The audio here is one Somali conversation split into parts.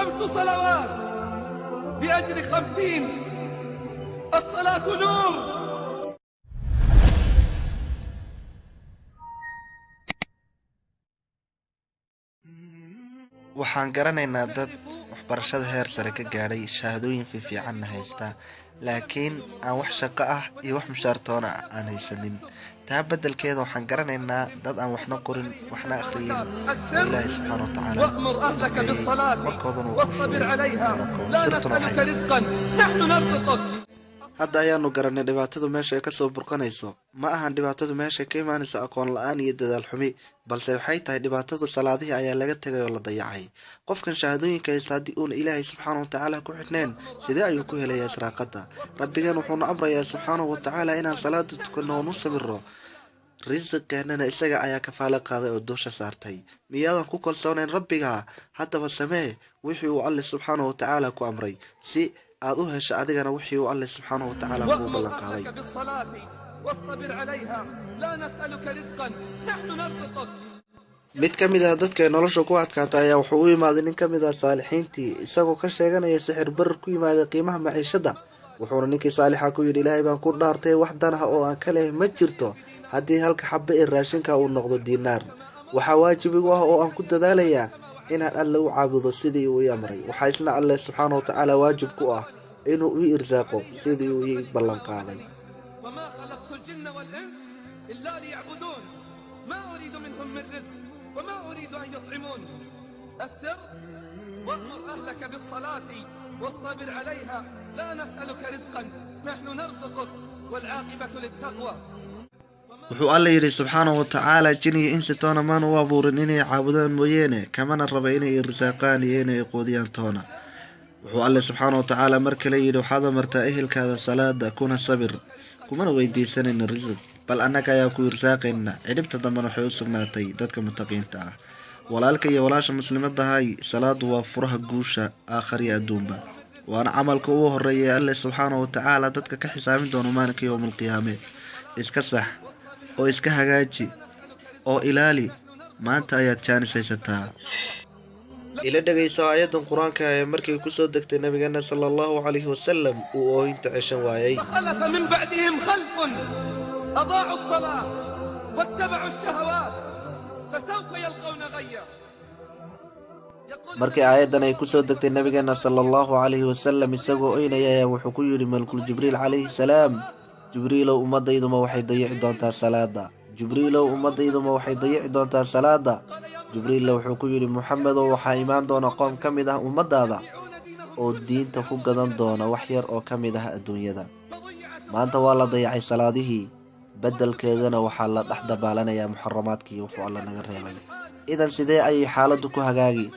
5 صلوات بأجر 50. الصلاة نور. waxaan garanaynaa dad waxbarashada heer sare ka gaadhay shahaadooyin fiicanna haysta laakiin aan wax shaqo ah iyo wax mushaartoona aan haysanin taa beddelkeeda waxaan garanaynaa dad aan waxna qorin waxna akhriyin oo ilaahay subxaana watacaala وأمر أهلك بالصلاة واصطبر عليها لا نسألك رزقا نحن نرزقك. hadda ayaanu garanay dhibaatadu meesha ay kasoo burqanayso ma ahan dhibaatadu meesha ka imaanayso aqoon la-aan iyo dadaal xumi balse waxay tahay dhibaatadu salaadihii ayaa laga tegay oo la dayacay qofkan shahaadooyinka haysta haddii uuna ilaahay subxaana watacaala ku xidhneen sidee ayuu ku helayaa israaqada rabbigan wuxuuna amrayaa subxaana watacaala inaan salaada tukanno oonu sabiro risiqeenana isaga ayaa kafaalo qaaday oo duusha saartay miyaadan ku kalsoonayn rabbiga haddaba samee wixii uu alle subxaana watacaala ku amray si aad u hesho adigana wixii uu alle subxaana watacaala kuu ballan qaaday mid ka mid ah dadka nolosha ku adkaata ayaa wuxuu u imaaday nin ka mid ah saalixiintii isagoo ka sheeganaya sixir barar ku yimaada qiimaha maciishada wuxuuna ninkii saalixa ku yidhi ilaahay baan ku dhaartay wax dan ah oo aan ka lehay ma jirto haddii halka xaba ee raashinka uu noqdo diinaar waxaa waajib igu ah oo aan ku dadaalayaa inaan alle u caabudo sidii uu ii amray waxaa isna alle subxaana watacaala waajib ku ah inuu ii irsaaqo sidii uu ii ballan qaaday واصطبر عليها لا نسألك رزقا نحن نرزقك والعاقبة للتقوى. wuxuu alle yidhi subxaana watacaala jin iyo insi toona maan u abuurin inay caabudaan mooyeene kamana raba inay irsaaqaan iyo inay quudiyaan toona wuxuu alle subxaana watacaala mar kale yidhi waxaad amartaa ehelkaada salaada kuna sabir kumana weydiisanayna risiq bal annaga ayaa ku irsaaqayna cidhibta dambena waxay u sugnaatay dadka mutaqiinta ah walaalka iyo walaasha muslimadahay salaadu waa furaha guusha aakhar iyo adduunba waana camalka ugu horeeya alle subxaana watacaala dadka ka xisaabin doono maalinka yowmalqiyaame iska sax oo iska hagaaji oo ilaali maanta ayaad jaanis haysataa ila dhegayso aayadan qur-aanka ee markay ku soo degtay nabigeena sala allahu calayhi wasalam uu oohinta ceshan waayay فخلف من بعدهم خلف أضاعوا الصلاة واتبعوا الشهوات فسوف يلقون غيا. markii aayadan ay ku soo degtay nabigeena sala allahu calayhi wasalam isagoo oynaya ayaa wuxuu ku yidhi malkul jibriil calayhi salaam jibriilow ummaddayduma waxay dayici doontaa salaada jibriilow ummaddayduma waxay dayici doontaa salaada jibriilla wuxuu ku yidhi muxamedow waxaa imaan doona qoom ka mid ah ummaddaada oo diinta ku gadan doona wax yar oo ka mid ah adduunyada maanta waa la dayacay salaadihii beddelkeedana waxaa la dhex dabaalanayaa muxaramaadkii wuxuu alla naga reebay idan sidee ayay xaaladdu ku hagaagi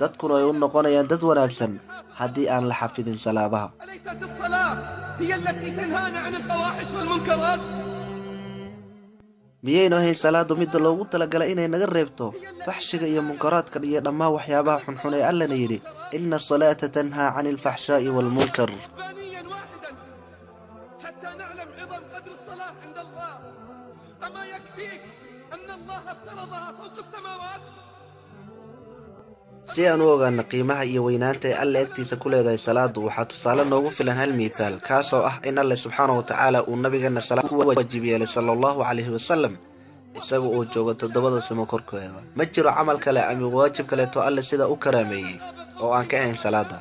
dadkuna ay u noqonayaan dad wanaagsan haddii aan la xafidin salaadaha miyaynu ahayn salaadu midda loogu talagalay inay naga reebto faxshiga iyo munkaraadka iyo dhammaan waxyaabaha xunxun ee allana yidhi ina asalaata tanhaa cani alfaxshaa'i waalmunkar si aan u ogaano qiimaha iyo weynaanta ee alle agtiisa ku leedahay salaadu waxaa tusaale noogu filan hal mithaal kaasoo ah in alle subxaana watacaala uu nabigeena salaad ku waajib yeelay sala allahu calayhi wasalam isaga uu joogo 7 samo korkeeda ma jiro camal kale ama waajib kaleeto alle sida u karaameeyey oo aan ka ahayn salaada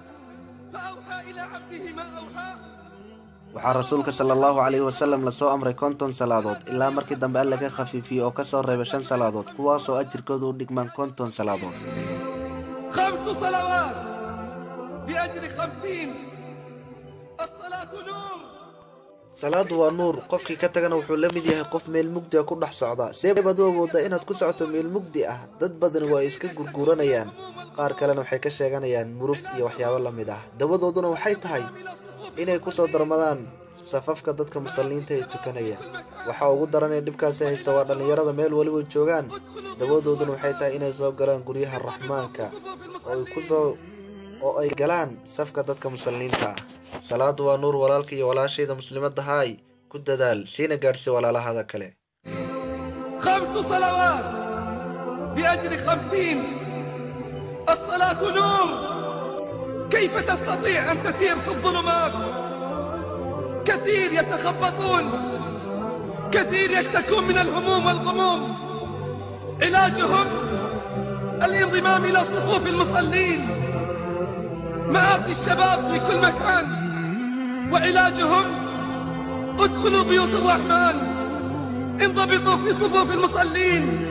waxaa rasuulka sala allahu calayhi wasalam lasoo amray 50 salaadood ilaa markii dambe alle ka khafiifiyey oo kasoo reebay 5 salaadood kuwaasoo ajirkooda u dhigmaan 50 salaadood 5 صلوات بأجر 50. الصلاة نور. salaadu waa nuur qofkii ka tagana wuxuu la mid yahay qof meel mugdi ah ku dhex socda seebaad u awoodaa inaad ku socoto meel mugdi ah dad badan waa iska gurguuranayaan qaar kalena waxay ka sheeganayaan murug iyo waxyaabo la mid ah dabadooduna waxay tahay inay ku soo darmadaan safafka dadka musalliinta ee tukanaya waxaa ugu daran ee dhibkaasi haysta waa dhallinyarada meel waliba joogaan dabadooduna waxay tahay inay soo galaan guryaha raxmaanka oo ay galaan safka dadka musalliinta ah salaadu waa nuur walaalka iyo walaashayda muslimadahay ku dadaal siina gaadhsi walaalahada kale 5 صلوات بأجر 50. الصلاة نور. كيف تستطيع أن تسير في الظلمات؟ كثير يتخبطون، كثير يشتكون من الهموم والغموم، علاجهم الانضمام إلى صفوف المصلين، مآسي الشباب في كل مكان، وعلاجهم ادخلوا بيوت الرحمن، انضبطوا في صفوف المصلين،